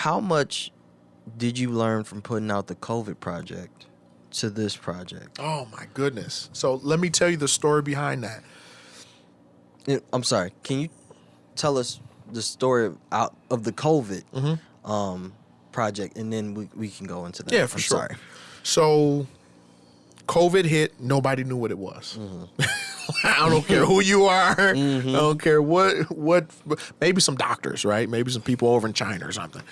how much did you learn from putting out the COVID project to this project? Oh my goodness. So let me tell you the story behind that. I'm sorry. Can you tell us the story out of the COVID project, and then we can go into that? Yeah, for sure. Sorry. So COVID hit. Nobody knew what it was. I don't care who you are. I don't care what. Maybe some doctors, right? Maybe some people over in China or something.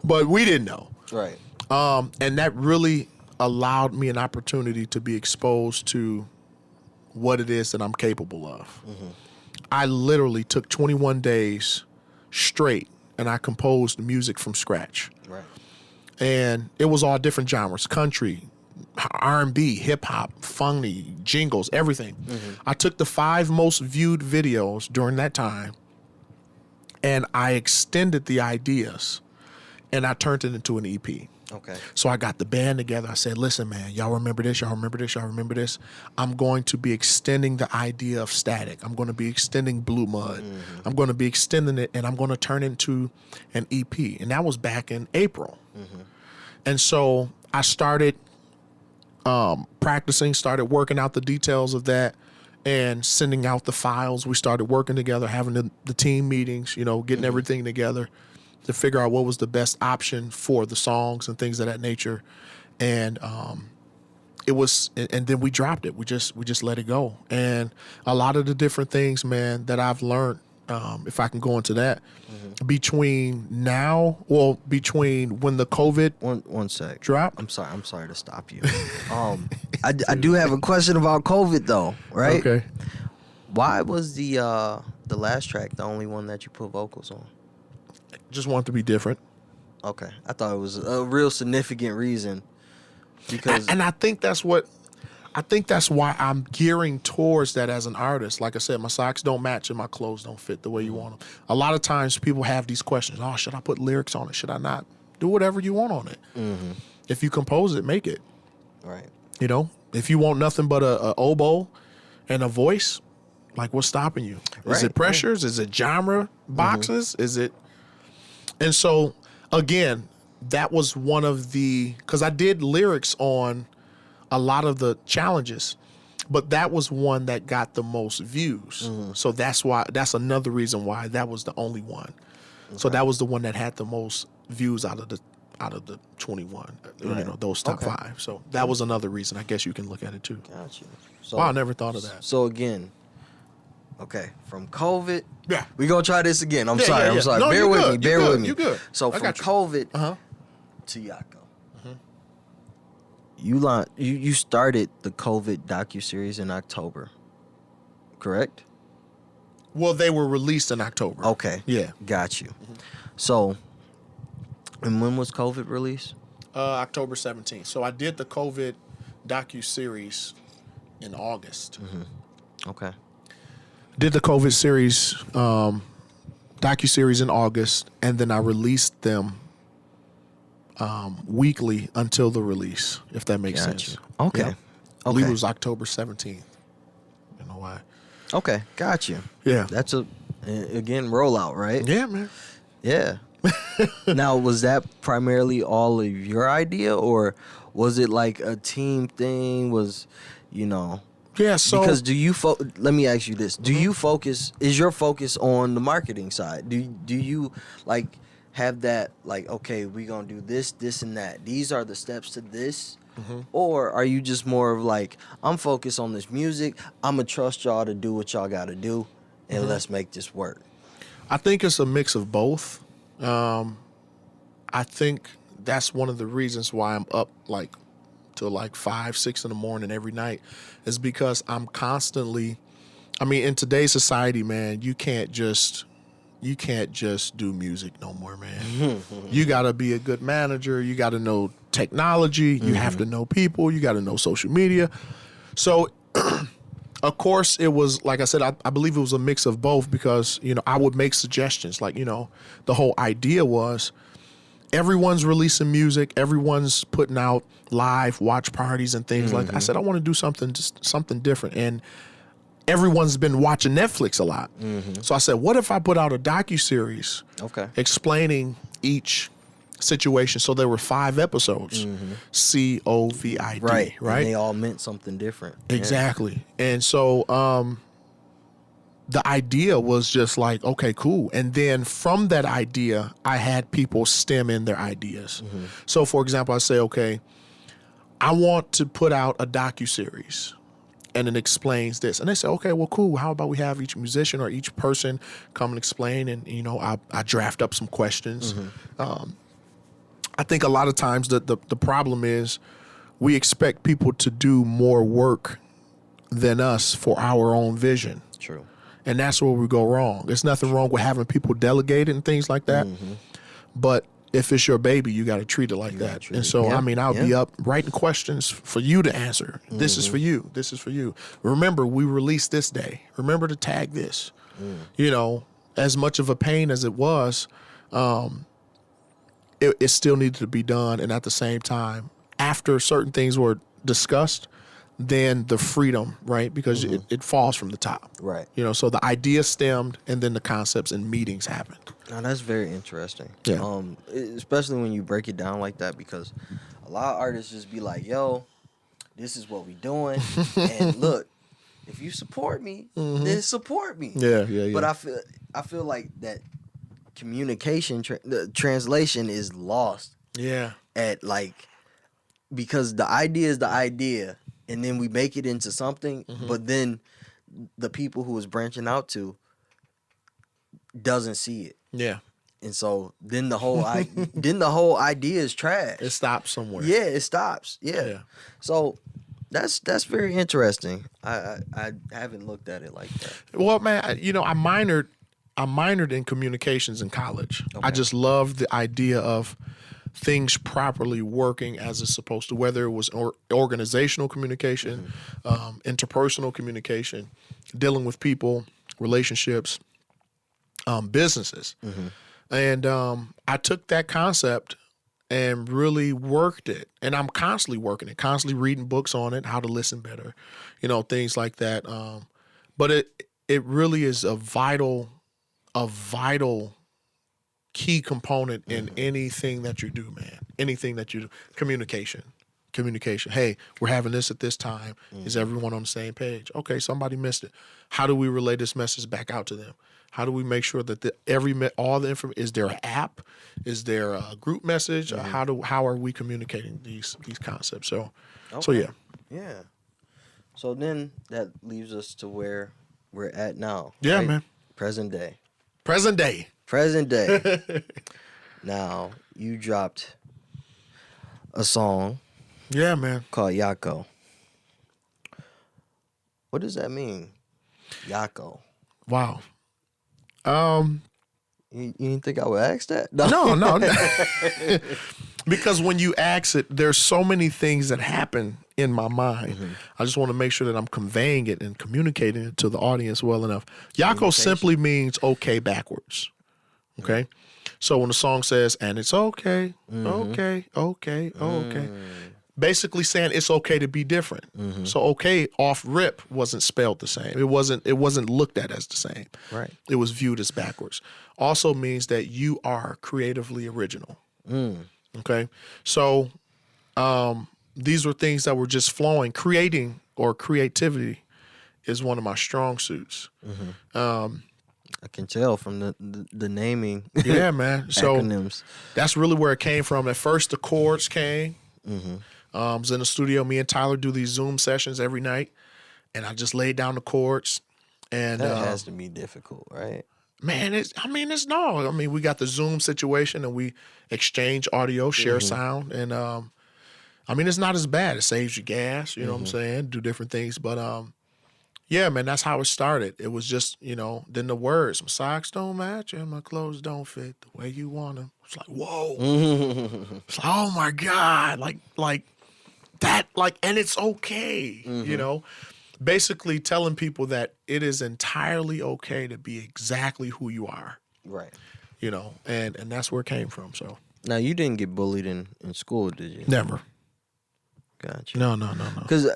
But we didn't know. Right. And that really allowed me an opportunity to be exposed to what it is that I'm capable of. I literally took 21 days straight and I composed music from scratch. Right. And it was all different genres: country, R&B, hip hop, funny, jingles, everything. I took the 5 most viewed videos during that time and I extended the ideas and I turned it into an EP. Okay. So I got the band together. I said, listen, man, y'all remember this? Y'all remember this? Y'all remember this? I'm going to be extending the idea of Static. I'm going to be extending Blue Mud. I'm going to be extending it, and I'm going to turn it into an EP. And that was back in April. And so I started practicing, started working out the details of that and sending out the files. We started working together, having the team meetings, you know, getting everything together to figure out what was the best option for the songs and things of that nature. And it was, and then we dropped it. We just let it go. And a lot of the different things, man, that I've learned, if I can go into that, between when the COVID One sec. dropped. I'm sorry to stop you. I do have a question about COVID though, right? Okay. Why was the last track the only one that you put vocals on? Just want to be different. Okay. I thought it was a real significant reason because And I think that's why I'm gearing towards that as an artist. Like I said, my socks don't match and my clothes don't fit the way you want them. A lot of times people have these questions. Oh, should I put lyrics on it? Should I not? Do whatever you want on it. If you compose it, make it. right. You know, if you want nothing but a oboe and a voice, like what's stopping you? Is Right, it pressures? Is it genre boxes? Is it? And so again, that was one of because I did lyrics on a lot of the challenges, but that was one that got the most views. So that's another reason why that was the only one. So that was the one that had the most views out of the 21, you know, those top 5. So that was another reason. I guess you can look at it too. Gotcha. So, Wow, I never thought of that. So again, okay, from COVID, Yeah. we gonna try this again. I'm Yeah, sorry. yeah, I'm yeah. sorry. No, Bear you with good. me. You Bear good. with me. You good. So I from got you. COVID to Yako, you started the COVID docuseries in October, correct? Well, they were released in October. Okay. Yeah. Got you. So, and when was COVID released? October 17th. So I did the COVID docu-series in August. Okay. Did the COVID series, docu-series in August, and then I released them weekly until the release, if that makes Got sense. you. Okay. Yeah. I believe Okay. it was October 17th. You know why? Okay. Got you. Yeah. That's again, rollout, right? Yeah, man. Yeah. Now, was that primarily all of your idea, or was it like a team thing? Yeah, so Because let me ask you this. Do you focus, is your focus on the marketing side? Do you like have that like, okay, we going to do this, and that. These are the steps to this. Or are you just more of like, I'm focused on this music. I'm going to trust y'all to do what y'all got to do, and let's make this work. I think it's a mix of both. I think that's one of the reasons why I'm up till 5, 6 in the morning every night, is because I'm constantly, in today's society, man, you can't just do music no more, man. You got to be a good manager. You got to know technology. You have to know people. You got to know social media. So, of course, it was, like I said, I believe it was a mix of both, because, I would make suggestions. The whole idea was everyone's releasing music. Everyone's putting out live watch parties and things like that. I said, I want to do something different. And everyone's been watching Netflix a lot. So I said, what if I put out a docuseries Okay. explaining each situation. So there were 5 episodes. COVID, Right. right? And they all meant something different. Exactly. And so the idea was just like, okay, cool. And then from that idea, I had people stem in their ideas. So for example, I say, okay, I want to put out a docuseries and it explains this. And they say, okay, well, cool. How about we have each musician or each person come and explain? And, you know, I draft up some questions. I think a lot of times the problem is we expect people to do more work than us for our own vision. True. And that's where we go wrong. There's nothing wrong with having people delegate it and things like that. But if it's your baby, you got to treat it like that. And so, I mean, I'll be up writing questions for you to answer. This is for you. This is for you. Remember, we released this day. Remember to tag this. You know, as much of a pain as it was, it still needed to be done. And at the same time, after certain things were discussed, then the freedom, right? Because it falls from the top. Right. You know, so the idea stemmed and then the concepts and meetings happened. Now, that's very interesting. Yeah. Especially when you break it down like that, because a lot of artists just be like, yo, this is what we doing. And look, if you support me, then support me. Yeah. But I feel like that communication, the translation is lost Yeah. at like, because the idea is the idea, and then we make it into something, but then the people who is branching out to doesn't see it. Yeah. And so then the whole idea is trash. It stops somewhere. Yeah, it stops. Yeah. So that's very interesting. I haven't looked at it like that. Well, man, I minored in communications in college. Okay. I just loved the idea of things properly working as it's supposed to, whether it was organizational communication, interpersonal communication, dealing with people, relationships, businesses. And I took that concept and really worked it. And I'm constantly working it, constantly reading books on it, how to listen better, things like that. But it really is a vital key component in anything that you do, man. Anything that you do. Communication. Hey, we're having this at this time. Is everyone on the same page? Okay, somebody missed it. How do we relay this message back out to them? How do we make sure that all the information, is there an app? Is there a group message? How are we communicating these concepts? So yeah. Yeah. So then that leaves us to where we're at now. Yeah, right? man. Present day. Now, you dropped a song. Yeah, man. Called Yako. What does that mean? Yako. Wow. You didn't think I would ask that? No. Because when you ask it, there's so many things that happen in my mind. I just want to make sure that I'm conveying it and communicating it to the audience well enough. Yako simply means okay backwards. Okay? So when the song says, and it's okay, okay. Basically saying it's okay to be different. So okay off rip wasn't spelled the same. It wasn't looked at as the same. Right. It was viewed as backwards. Also means that you are creatively original. Okay. So these were things that were just flowing. Creating or creativity is one of my strong suits. I can tell from the naming. Yeah, man. So acronyms. That's really where it came from. At first the chords came. I was in the studio. Me and Tyler do these Zoom sessions every night, and I just laid down the chords. And that has to be difficult, right? Man, we got the Zoom situation, and we exchange audio, share sound, and it's not as bad. It saves you gas. You know what I'm saying? Do different things, but yeah, man, that's how it started. It was just then the words, my socks don't match and my clothes don't fit the way you want them. It's like, whoa. It's like, oh my God, like that, and it's okay, Basically telling people that it is entirely okay to be exactly who you are. Right. And that's where it came from. So now, you didn't get bullied in school, did you? Never. Gotcha. No. Because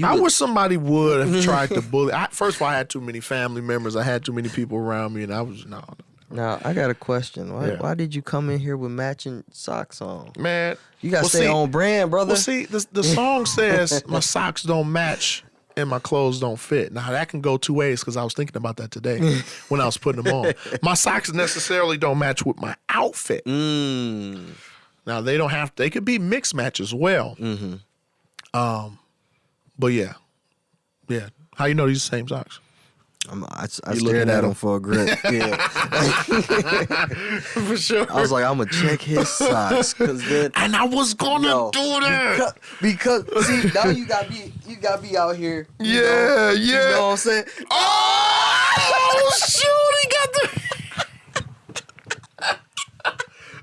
I wish somebody would have tried to bully. First of all, I had too many family members. I had too many people around me, and I was no. Now I got a question. Why did you come in here with matching socks on? Man, You gotta stay on brand, brother. Well, see, the song says my socks don't match and my clothes don't fit. Now that can go two ways because I was thinking about that today when I was putting them on. My socks necessarily don't match with my outfit. Now they don't have. They could be mixed match as well. But yeah. How you know these are the same socks? I stared at him for a grip. Yeah, For sure. I was like, I'm gonna check his socks, and I was gonna do that because see now you got me out here. Yeah. You know what I'm saying? Oh shoot! He got the.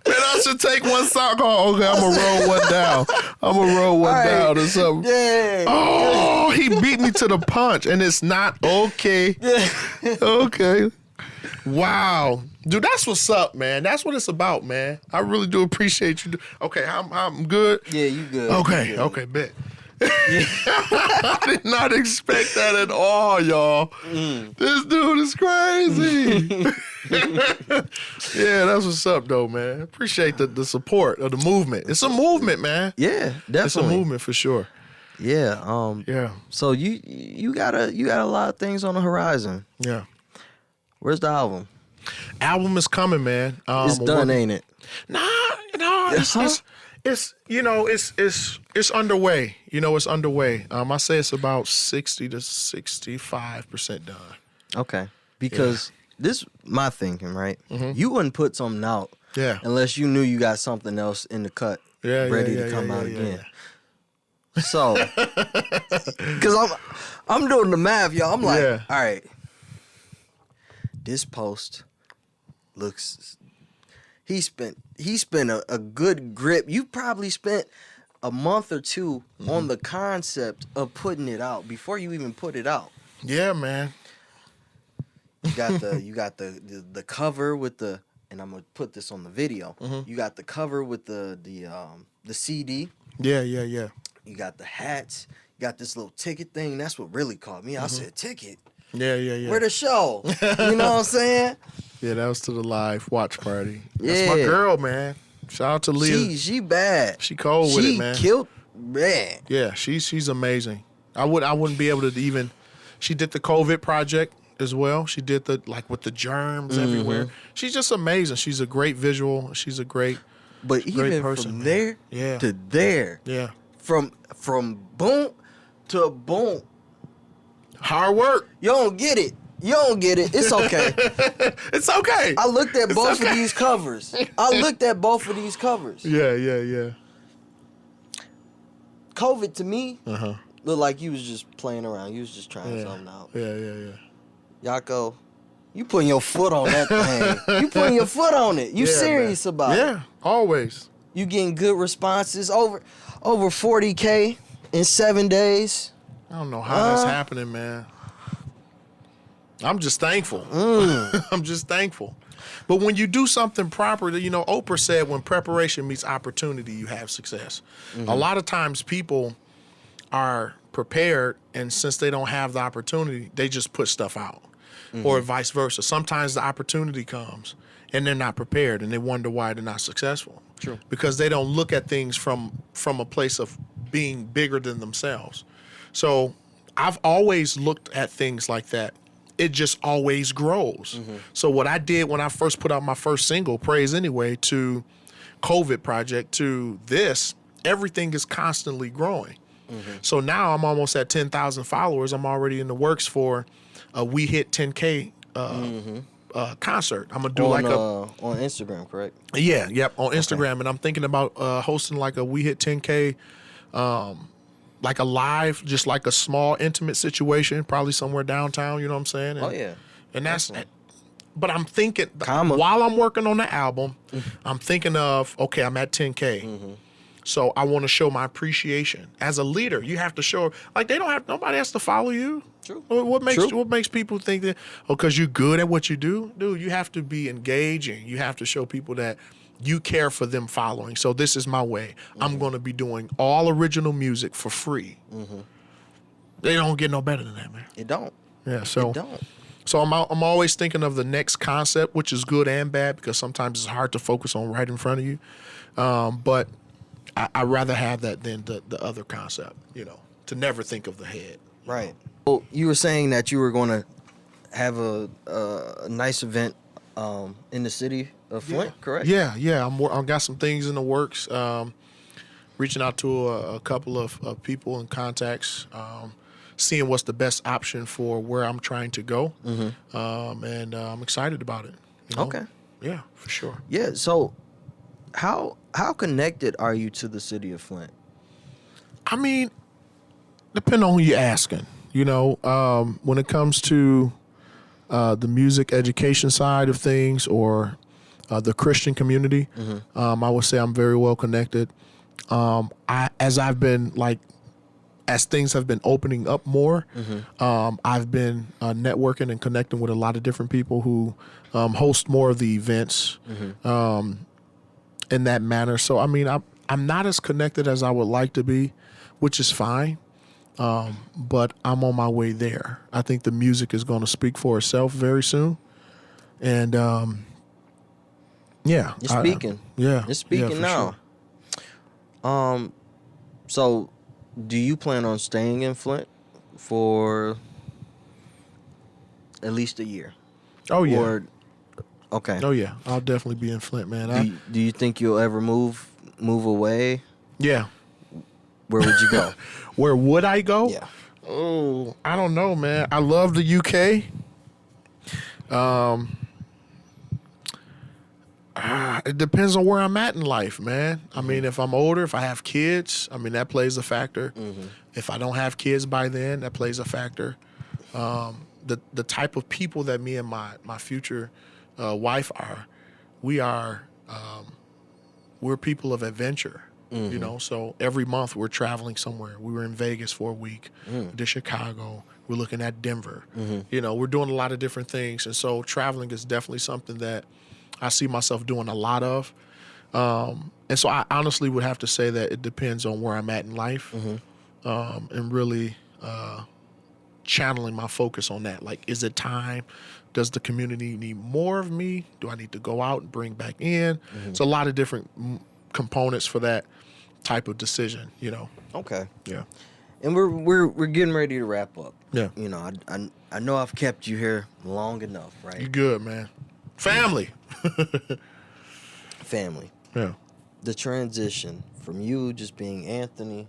Man, I should take one sock off. Okay, I'm gonna roll one down. Down or something. Yeah. Oh, he beat me to the punch, and it's not okay. Yeah. Okay. Wow, dude, that's what's up, man. That's what it's about, man. I really do appreciate you. Okay, I'm good. Yeah, you good. Okay, you good. okay, bet. I did not expect that at all, y'all. This dude is crazy. Yeah, that's what's up, though, man. Appreciate the support of the movement. It's a movement, man. Yeah, definitely. It's a movement for sure. Yeah. Yeah. So you got a lot of things on the horizon. Yeah. Where's the album? Album is coming, man. It's done, ain't it? No. It's underway. It's underway. I say it's about 60 to 65% done. Okay. Because this my thinking, right? You wouldn't put something out unless you knew you got something else in the cut ready to come out again. So, because I'm doing the math, y'all. I'm like, all right, this post looks. He spent a good grip. You probably spent a month or two on the concept of putting it out before you even put it out. Yeah, man. You got the cover with the, and I'm gonna put this on the video. You got the cover with the CD. Yeah. You got the hats. You got this little ticket thing. That's what really caught me. I said, ticket? Yeah. Where the show? You know what I'm saying? Yeah, that was to the live watch party. Yeah. That's my girl, man. Shout out to Leah. She bad. She cold with it, man. She killed, man. Yeah, she's amazing. I wouldn't be able to even. She did the COVID project as well. She did the with the germs everywhere. She's just amazing. She's a great visual. She's a great. But even person, from man. there to there. Yeah. From boom to boom. Hard work. You don't get it. It's okay. It's okay. I looked at both of these covers. Yeah. COVID to me looked like you was just playing around. You was just trying something out. Yeah. Yako, you putting your foot on that thing. You putting your foot on it. You serious about it. Yeah, always. You getting good responses. Over 40K in 7 days. I don't know how that's happening, man. I'm just thankful. I'm just thankful. But when you do something proper, Oprah said when preparation meets opportunity, you have success. A lot of times people are prepared, and since they don't have the opportunity, they just put stuff out. Or vice versa. Sometimes the opportunity comes, and they're not prepared, and they wonder why they're not successful. True. Because they don't look at things from a place of being bigger than themselves. So I've always looked at things like that. It just always grows. So what I did when I first put out my first single, Praise Anyway, to COVID project, to this, everything is constantly growing. So now I'm almost at 10,000 followers. I'm already in the works for a We Hit 10K concert. I'm gonna do on Instagram, correct? Yeah, yep, on Instagram, and I'm thinking about hosting a We Hit 10K, like a live, just like a small intimate situation, probably somewhere downtown. You know what I'm saying? And, and that's. But I'm thinking while I'm working on the album, I'm thinking of I'm at 10K. So I want to show my appreciation as a leader. You have to show nobody has to follow you. True. What makes people think that because you're good at what you do, dude? You have to be engaging. You have to show people that you care for them following. So this is my way. I'm going to be doing all original music for free. They don't get no better than that, man. It don't. Yeah. So it don't. So I'm always thinking of the next concept, which is good and bad because sometimes it's hard to focus on right in front of you. But I rather have that than the other concept, to never think of the head. Right. Well, you were saying that you were going to have a nice event in the city of Flint, correct? Yeah. I've got some things in the works. Reaching out to a couple of people and contacts, seeing what's the best option for where I'm trying to go. And I'm excited about it. Okay. Yeah, for sure. Yeah. So, how connected are you to the city of Flint? I mean, depending on who you're asking. When it comes to the music education side of things or the Christian community, I would say I'm very well connected. As things have been opening up more, I've been networking and connecting with a lot of different people who host more of the events in that manner. So, I mean, I'm not as connected as I would like to be, which is fine. But I'm on my way there. I think the music is going to speak for itself very soon. And, yeah. It's speaking. It's speaking now. Sure. So, do you plan on staying in Flint for at least a year? Oh, yeah. Okay. Oh, yeah. I'll definitely be in Flint, man. Do you think you'll ever move away? Yeah. Where would you go? Where would I go? Yeah. Oh, I don't know, man. I love the UK. It depends on where I'm at in life, man. I mean, if I'm older, if I have kids, I mean, that plays a factor. If I don't have kids by then, that plays a factor. The type of people that me and my future wife are, we're people of adventure. So every month we're traveling somewhere. We were in Vegas for a week, to Chicago. We're looking at Denver. We're doing a lot of different things. And so traveling is definitely something that I see myself doing a lot of. And so I honestly would have to say that it depends on where I'm at in life, and really channeling my focus on that. Like, is it time? Does the community need more of me? Do I need to go out and bring back in? It's a lot of different components for that type of decision, Okay. Yeah. And we're getting ready to wrap up. Yeah. I know I've kept you here long enough, right? You're good, man. Family. Family. Yeah. The transition from you just being Anthony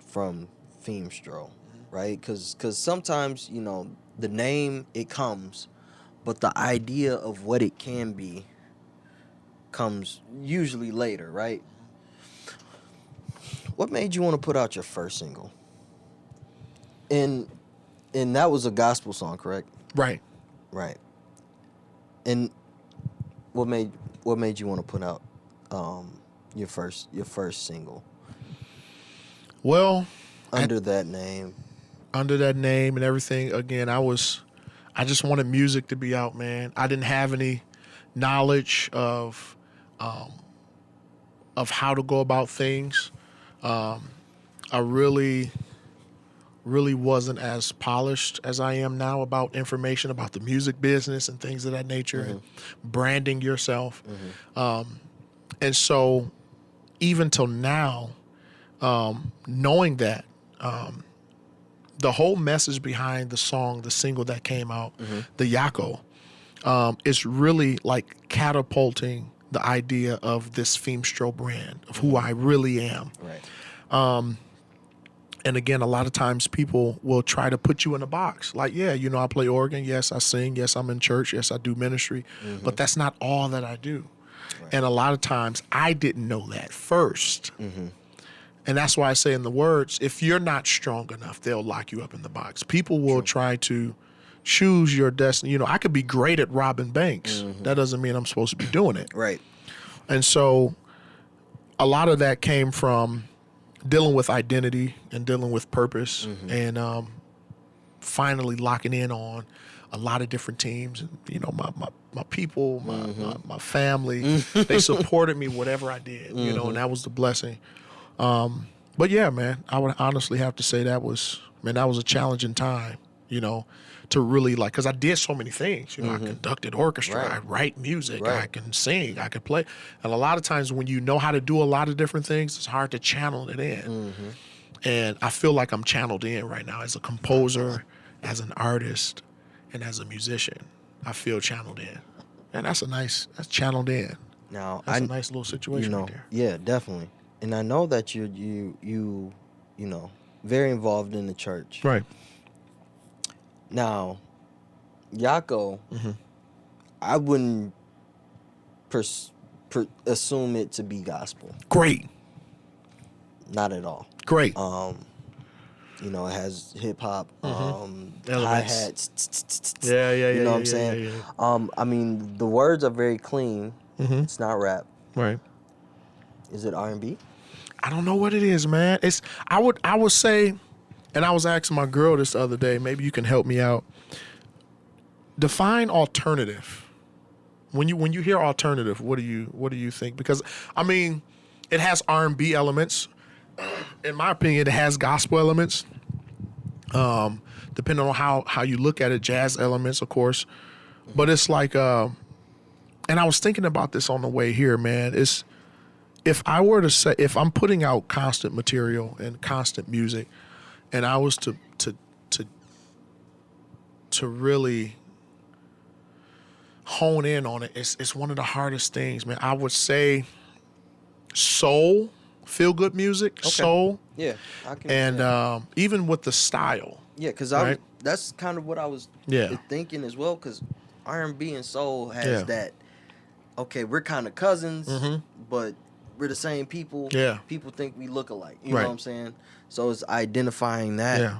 from Feimstro, right? Because sometimes, the name, it comes, but the idea of what it can be comes usually later, right? What made you want to put out your first single? And that was a gospel song, correct? Right. Right. And what made you want to put out your first single? Well, under that name and everything. Again, I just wanted music to be out, man. I didn't have any knowledge of how to go about things. I really wasn't as polished as I am now about information about the music business and things of that nature, and branding yourself. And so even till now, knowing that, the whole message behind the song, the single that came out, the Yako, is really like catapulting the idea of this Feimstro brand, of who I really am. Right. And again, a lot of times people will try to put you in a box. Like, yeah, I play organ. Yes, I sing. Yes, I'm in church. Yes, I do ministry. But that's not all that I do. Right. And a lot of times I didn't know that first. And that's why I say in the words, if you're not strong enough, they'll lock you up in the box. People will try to choose your destiny. I could be great at robbing banks. That doesn't mean I'm supposed to be doing it. Right. And so a lot of that came from dealing with identity and dealing with purpose, and finally locking in on a lot of different teams. And, my people, my family, they supported me whatever I did, and that was the blessing. But yeah, man, I would honestly have to say that was a challenging time. you know, to really like, because I did so many things. You know, I conducted orchestra, Right. I write music, Right. I can sing, I can play. And a lot of times when you know how to do a lot of different things, it's hard to channel it in. And I feel like I'm channeled in right now as a composer, as an artist, and as a musician. I feel channeled in. And that's channeled in. Now, That's a nice little situation right there. yeah, definitely. And I know that you know, very involved in the church. Right. Now, Yako, I wouldn't assume it to be gospel. Great. Not at all. Great. You know, it has hip hop, Elements. hi-hats. Yeah. You know what I'm saying? Yeah. I mean, the words are very clean. It's not rap. Right. Is it R&B? I don't know what it is, man. I would say, and I was asking my girl this the other day, maybe you can help me out. Define alternative. When you hear alternative, what do you think? Because I mean, it has R&B elements. In my opinion, it has gospel elements. Depending on how you look at it, jazz elements, of course. But it's like, and I was thinking about this on the way here, man. If I were to say, if I'm putting out constant material and constant music, and I was to really hone in on it, it's one of the hardest things, man. I would say soul, feel good music, soul, Yeah, I can. and even with the style. yeah, because right? that's kind of what I was thinking as well. Because R&B and soul has that. Okay, we're kind of cousins, but we're the same people. Yeah. People think we look alike. You know Right. what I'm saying? So it's identifying that. Yeah.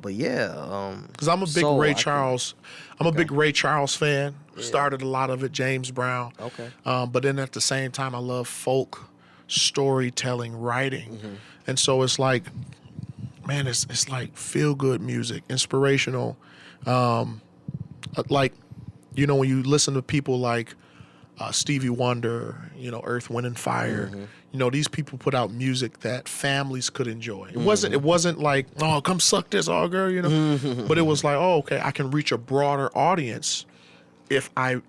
But yeah. Because I'm a big soul, Ray Charles. I'm a big Ray Charles fan. Yeah. Started a lot of it, James Brown. Okay. But then at the same time, I love folk storytelling, writing, and so it's like, man, it's like feel good music, inspirational. Like, you know, when you listen to people like Stevie Wonder, you know, Earth, Wind and Fire. You know, these people put out music that families could enjoy. It wasn't like, oh, come suck this, oh girl, you know. But it was like, oh, okay, I can reach a broader audience if I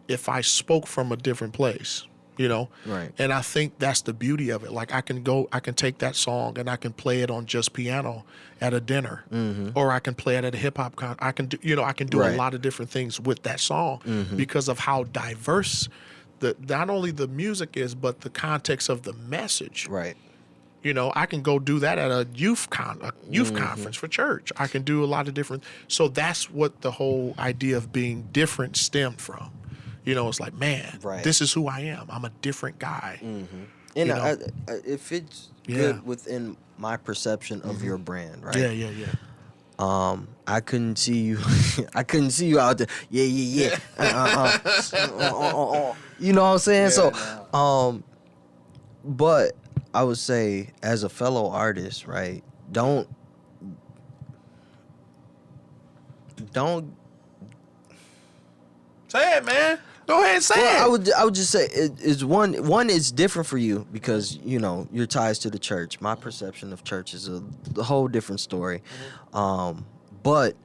spoke from a different place, you know. Right. And I think that's the beauty of it. Like I can take that song and I can play it on just piano at a dinner, or I can play it at a hip hop I can do, you know, I can do a Right. lot of different things with that song because of how diverse not only the music is, but the context of the message. Right. You know, I can go do that at a youth conference for church. I can do a lot of different. So that's what the whole idea of being different stemmed from. You know, it's like, man, Right. this is who I am. I'm a different guy. And You know? it fits Yeah. good within my perception of your brand, right? Yeah. I couldn't see you. I couldn't see you out there. Yeah. You know what I'm saying? But I would say, as a fellow artist, right? Don't. Say it, man. Go ahead and say it. I would just say it's one is different for you because you know your ties to the church. My perception of church is a whole different story. But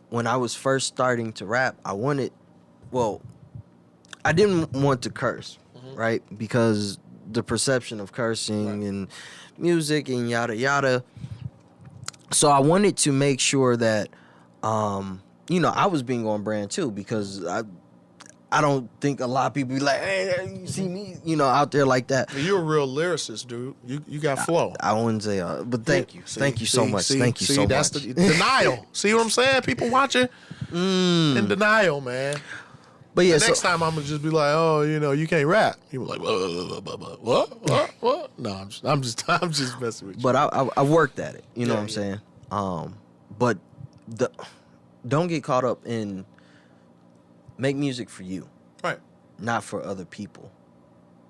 when I was first starting to rap, I didn't want to curse, right? Because the perception of cursing and music and yada yada. So I wanted to make sure that, you know, I was being on brand too, because I don't think a lot of people be like, hey, you see me, you know, out there like that. You're a real lyricist, dude. You got flow. I wouldn't say, but thank you. Thank you so much. Thank you so much. That's the denial. See what I'm saying? People watching in denial, man. But yeah, Next time I'm gonna just be like, oh, you know, you can't rap. People like, what? No, I'm just messing with you. But I worked at it. You know what I'm saying? But don't get caught up in make music for you, Right. not for other people.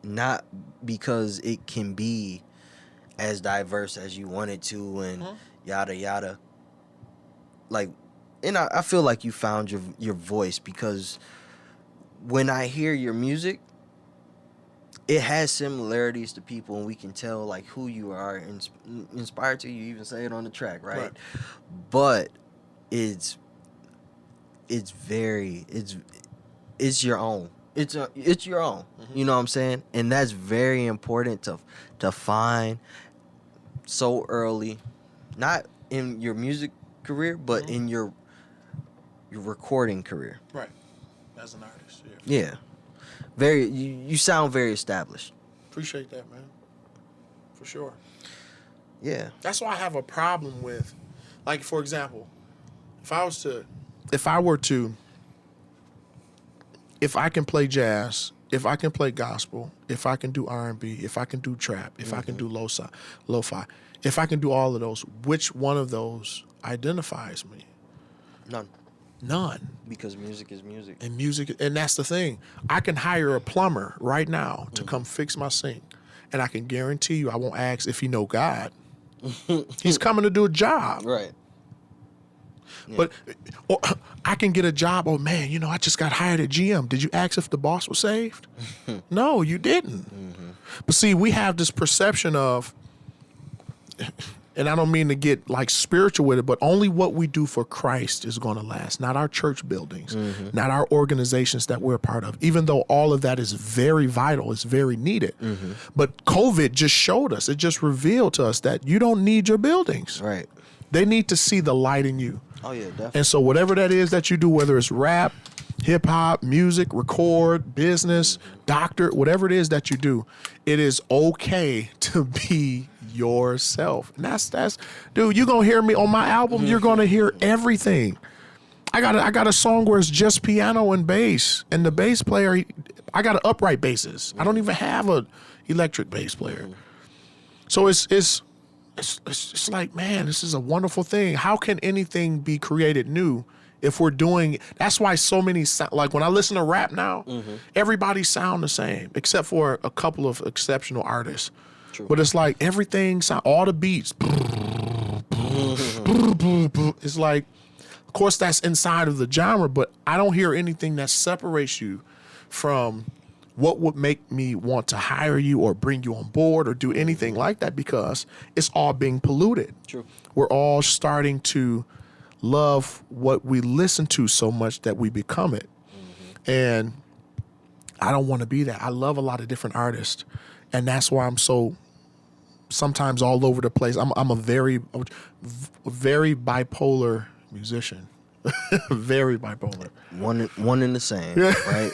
Not because it can be as diverse as you want it to and yada yada. Like, and I feel like you found your voice, because when I hear your music, it has similarities to people, and we can tell like who you are inspired to. You even say it on the track, right? But it's your own. It's your own. You know what I'm saying? And that's very important to find so early, not in your music career, but in your recording career. Right. As an artist, Yeah. Very. You sound very established. Appreciate that, man. For sure. Yeah. That's why I have a problem with, like, for example, if I can play jazz, if I can play gospel, if I can do R&B, if I can do trap, if I can do lo-fi, if I can do all of those, which one of those identifies me? None. Because music is music. And that's the thing. I can hire a plumber right now to come fix my sink, and I can guarantee you I won't ask if he know God. He's coming to do a job. Right. Yeah. But or I can get a job. Oh man, I just got hired at GM. Did you ask if the boss was saved? No, you didn't. But see, we have this perception of, and I don't mean to get like spiritual with it, but only what we do for Christ is going to last. Not our church buildings, not our organizations that we're a part of. Even though all of that is very vital, it's very needed. But COVID just showed us, it just revealed to us that you don't need your buildings. Right. They need to see the light in you. Oh yeah, definitely. And so whatever that is that you do, whether it's rap, hip hop, music, record, business, doctor, whatever it is that you do, it is okay to be yourself. And that's dude, you're gonna hear me on my album, you're gonna hear everything. I got a song where it's just piano and bass, and the bass player, I got an upright bassist. I don't even have a electric bass player. So it's like, man, this is a wonderful thing. How can anything be created new if we're doing? That's why so many like when I listen to rap now, everybody sound the same except for a couple of exceptional artists. True. But it's like everything sound, all the beats. It's like, of course that's inside of the genre, but I don't hear anything that separates you from what would make me want to hire you or bring you on board or do anything like that, because it's all being polluted. True. We're all starting to love what we listen to so much that we become it. And I don't want to be that. I love a lot of different artists, and that's why I'm so sometimes all over the place. I'm a very, very bipolar musician. Very bipolar. One and the same, right?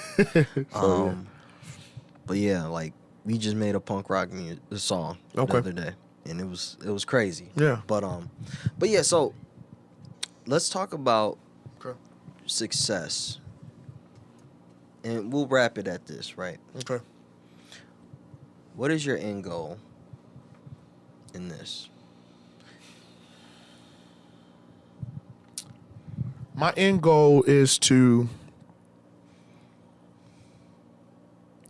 But yeah, like we just made a punk rock song the other day, and it was crazy. Yeah. But yeah. So let's talk about success, and we'll wrap it at this, right? Okay. What is your end goal in this? My end goal is to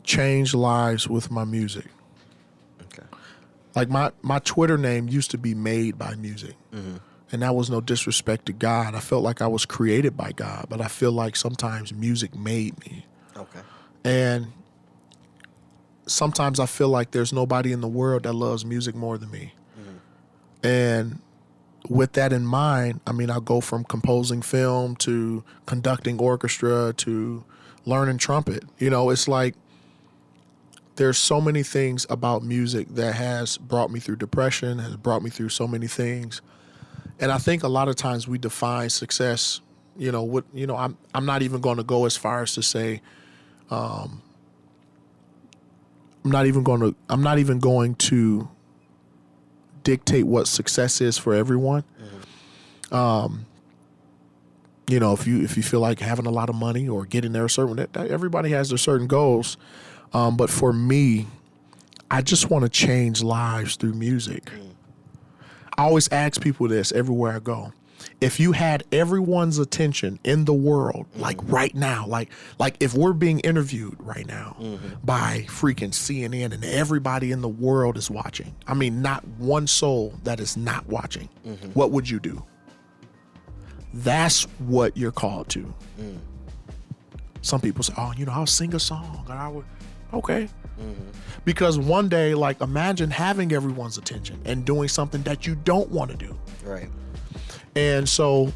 change lives with my music. Okay. Like my Twitter name used to be Made by Music. And that was no disrespect to God. I felt like I was created by God, but I feel like sometimes music made me. Okay. And sometimes I feel like there's nobody in the world that loves music more than me. And with that in mind, I mean, I'll go from composing film to conducting orchestra to learning trumpet. It's like there's so many things about music that has brought me through depression, has brought me through so many things. And I think a lot of times we define success, I'm not even going to go as far as to say, I'm not even going to dictate what success is for everyone. If you feel like having a lot of money or getting there everybody has their certain goals. But for me, I just want to change lives through music. I always ask people this everywhere I go. If you had everyone's attention in the world, like right now, like if we're being interviewed right now by freaking CNN and everybody in the world is watching, I mean, not one soul that is not watching, what would you do? That's what you're called to. Some people say, oh, I'll sing a song. And I would, okay. Because one day, like, imagine having everyone's attention and doing something that you don't want to do. Right. And so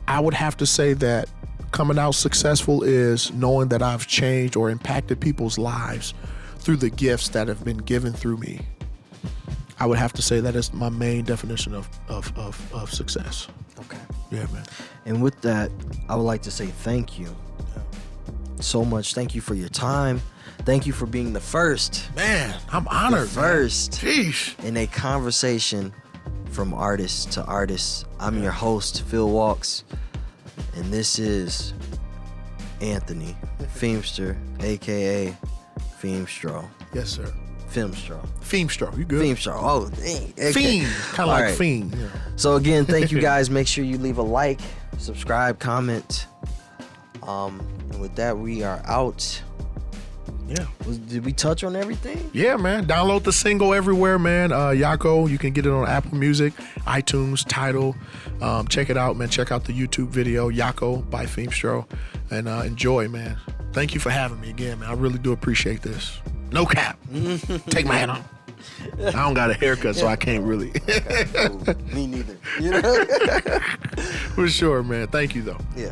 I would have to say that coming out successful is knowing that I've changed or impacted people's lives through the gifts that have been given through me. I would have to say that is my main definition of success. Okay. Yeah, man. And with that, I would like to say thank you so much. Thank you for your time. Thank you for being the first. Man, I'm honored. The first man. Sheesh. in a conversation from artist to artist. I'm your host, PhillWalks, and this is Anthony Feimstro, aka Feimstro. Yes, sir. Feimstro. You good? Feimstro. Oh, dang. Okay. Fiend. Kind of like right. fiend. Yeah. So again, thank you guys. Make sure you leave a like, subscribe, comment. And with that, we are out. Yeah. Did we touch on everything? Yeah, man. Download the single everywhere, man. Yako, you can get it on Apple Music, iTunes, Tidal. Check it out, man. Check out the YouTube video, Yako by Feimstro. And enjoy, man. Thank you for having me again, man. I really do appreciate this. No cap. Take my hat off. I don't got a haircut, so I can't really. Me neither. You know? For sure, man. Thank you, though. Yeah.